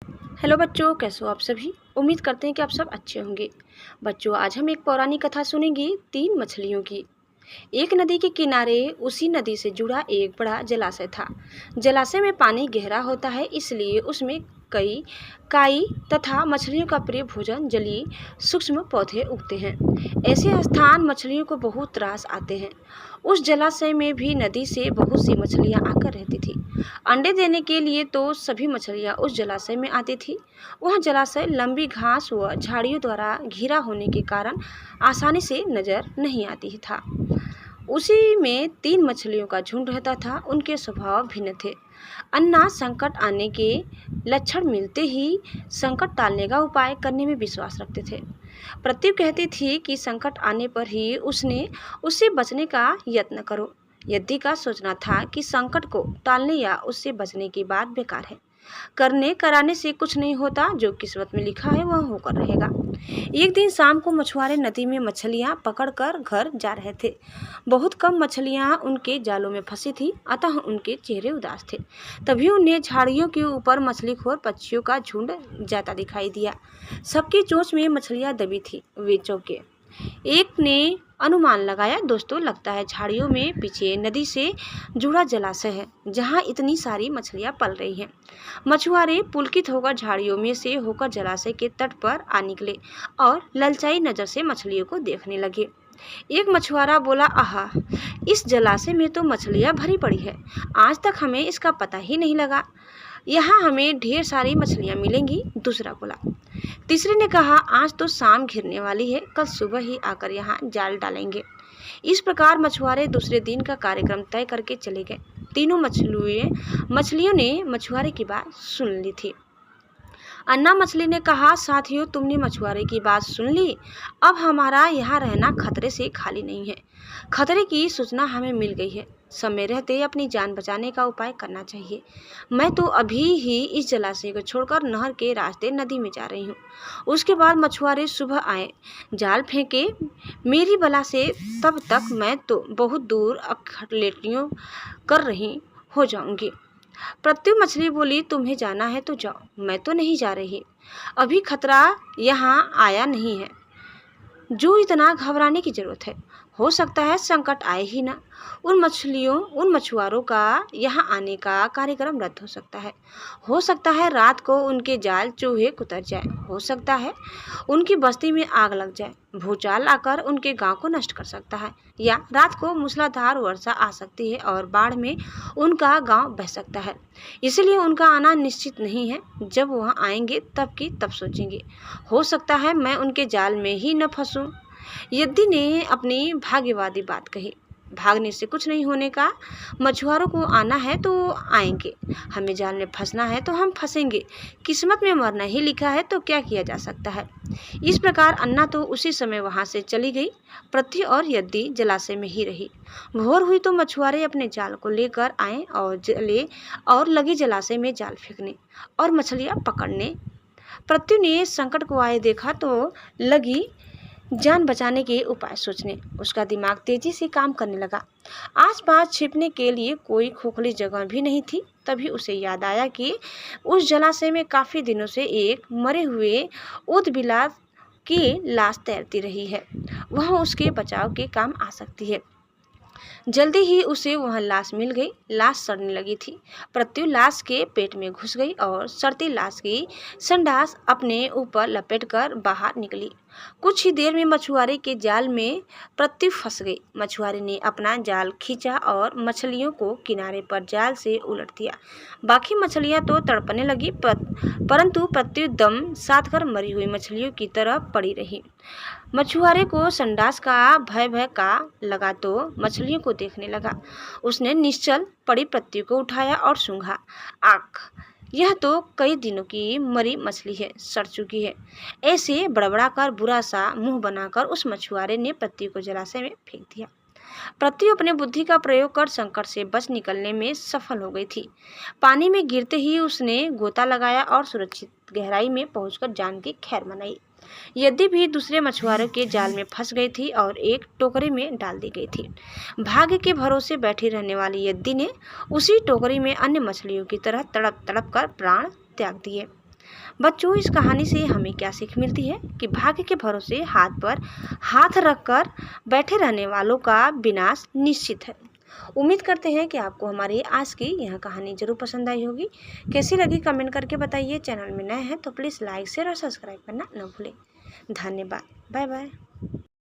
Hello बच्चों, कैसे हो आप सभी। उम्मीद करते हैं कि आप सब अच्छे होंगे। बच्चों, आज हम एक पौराणिक कथा सुनेंगे 3 मछलियों की। एक नदी के किनारे उसी नदी से जुड़ा एक बड़ा जलाशय था। जलाशय में पानी गहरा होता है, इसलिए उसमें कई काई तथा मछलियों का प्रिय भोजन जलीय सूक्ष्म पौधे उगते हैं। ऐसे स्थान मछलियों को बहुत त्रास आते हैं। उस जलाशय में भी नदी से बहुत सी मछलियां आकर रहती थी। अंडे देने के लिए तो सभी मछलियां उस जलाशय में आती थी। वह जलाशय लंबी घास व झाड़ियों द्वारा घिरा होने के कारण आसानी से नजर नहीं आती था। उसी में 3 मछलियों का झुंड रहता था। उनके स्वभाव भिन्न थे। अन्ना संकट आने के लक्षण मिलते ही संकट टालने का उपाय करने में विश्वास रखते थे। प्रत्येक कहती थी कि संकट आने पर ही उससे बचने का यत्न करो। यदि का सोचना था कि संकट को टालने या उससे बचने की बात बेकार है। करने कराने से कुछ नहीं होता, जो किस्मत में लिखा है वह होकर रहेगा। एक दिन शाम को मछुआरे नदी में मछलियां पकड़कर घर जा रहे थे। बहुत कम मछलियां उनके जालों में फंसी थी, अतः उनके चेहरे उदास थे। तभी उन्हें झाड़ियों के ऊपर मछलीखोर पक्षियों का झुंड जाता दिखाई दिया। सबकी चोंच में मछलियां दबी थी। वे चौंके। एक ने अनुमान लगाया, दोस्तों लगता है झाड़ियों में पीछे नदी से जुड़ा जलाशय है, जहां इतनी सारी मछलियां पल रही हैं। मछुआरे पुलकित होकर झाड़ियों में से होकर जलाशय के तट पर आ निकले और ललचाई नजर से मछलियों को देखने लगे। एक मछुआरा बोला, आहा, इस जलाशय में तो मछलियां भरी पड़ी है। आज तक हमें इसका पता ही नहीं लगा। यहाँ हमें ढेर सारी मछलियां मिलेंगी। दूसरा बोला। तीसरे ने कहा, आज तो शाम घिरने वाली है, कल सुबह ही आकर यहाँ जाल डालेंगे। इस प्रकार मछुआरे दूसरे दिन का कार्यक्रम तय करके चले गए। तीनों मछलियों ने मछुआरे की बात सुन ली थी। अन्ना मछली ने कहा, साथियों, तुमने मछुआरे की बात सुन ली। अब हमारा यहाँ रहना खतरे से खाली नहीं है। खतरे की सूचना हमें मिल गई है। समय रहते अपनी जान बचाने का उपाय करना चाहिए। मैं तो अभी ही इस जलाशय को छोड़कर नहर के रास्ते नदी में जा रही हूँ। उसके बाद मछुआरे सुबह आए, जाल फेंके मेरी बला से। तब तक मैं तो बहुत दूर अखलेटियों कर रही हो जाऊंगी। प्रत्यु मछली बोली, तुम्हें जाना है तो जाओ, मैं तो नहीं जा रही। अभी खतरा यहाँ आया नहीं है जो इतना घबराने की जरूरत है। हो सकता है संकट आए ही ना। उन मछुआरों का यहाँ आने का कार्यक्रम रद्द हो सकता है रात को उनके जाल चूहे कुतर जाए। हो सकता है उनकी बस्ती में आग लग जाए। भूचाल आकर उनके गांव को नष्ट कर सकता है, या रात को मूसलाधार वर्षा आ सकती है और बाढ़ में उनका गांव बह सकता है। इसलिए उनका आना निश्चित नहीं है। जब वह आएंगे तब की तब सोचेंगे। हो सकता है मैं उनके जाल में ही न फंसूं। यद्दी ने अपनी भाग्यवादी बात कही। भागने से कुछ नहीं होने का। मछुआरों को आना है तो आएंगे, हमें जाल में फंसना है तो हम फंसेंगे। किस्मत में मरना ही लिखा है तो क्या किया जा सकता है। इस प्रकार अन्ना तो उसी समय वहां से चली गई। पृथ्वी और यद्दी जलाशय में ही रही। भोर हुई तो मछुआरे अपने जाल को लेकर आए और लगे जलाशय में जाल फेंकने और मछलियां पकड़ने। पृथ्वी ने संकट को आए देखा तो लगी जान बचाने के उपाय सोचने। उसका दिमाग तेजी से काम करने लगा। आसपास छिपने के लिए कोई खोखली जगह भी नहीं थी। तभी उसे याद आया कि उस जलाशय में काफी दिनों से एक मरे हुए ऊदबिलाव की लाश तैरती रही है। वह उसके बचाव के काम आ सकती है। जल्दी ही उसे वह लाश मिल गई। लाश सड़ने लगी थी। पृथ्वी लाश के पेट में घुस गई और सड़ती लाश की संडास अपने ऊपर लपेटकर बाहर निकली। कुछ ही देर में मछुआरे के जाल में पृथ्वी फंस गई। मछुआरे ने अपना जाल खींचा और मछलियों को किनारे पर जाल से उलट दिया। बाकी मछलियां तो तड़पने लगी, परंतु पृथ्वी दम साधकर मरी हुई मछलियों की तरह पड़ी रही। मछुआरे को संडास का भय का लगा तो मछलियों को देखने लगा। उसने निश्चल पड़ी पृथ्वी को उठाया और सूंघा। आख, यह तो कई दिनों की मरी मछली है, सड़ चुकी है। ऐसे बड़बड़ाकर बुरा सा मुंह बनाकर उस मछुआरे ने पृथ्वी को जलाशय में फेंक दिया। पृथ्वी अपने बुद्धि का प्रयोग कर संकट से बच निकलने में सफल हो गई थी। पानी में गिरते ही उसने गोता लगाया और सुरक्षित गहराई में पहुंचकर जान की खैर मनाई। यदि भी दूसरे मछुआरों के जाल में फंस गई थी और एक टोकरी में डाल दी गई थी। भाग्य के भरोसे बैठी रहने वाली यद्दी ने उसी टोकरी में अन्य मछलियों की तरह तड़प तड़प कर प्राण त्याग दिए। बच्चों, इस कहानी से हमें क्या सीख मिलती है कि भाग्य के भरोसे हाथ पर हाथ रखकर बैठे रहने वालों का विनाश निश्चित है। उम्मीद करते हैं कि आपको हमारी आज की यह कहानी जरूर पसंद आई होगी। कैसी लगी कमेंट करके बताइए। चैनल में नए हैं तो प्लीज़ लाइक शेयर और सब्सक्राइब करना न भूलें। धन्यवाद। Bye bye.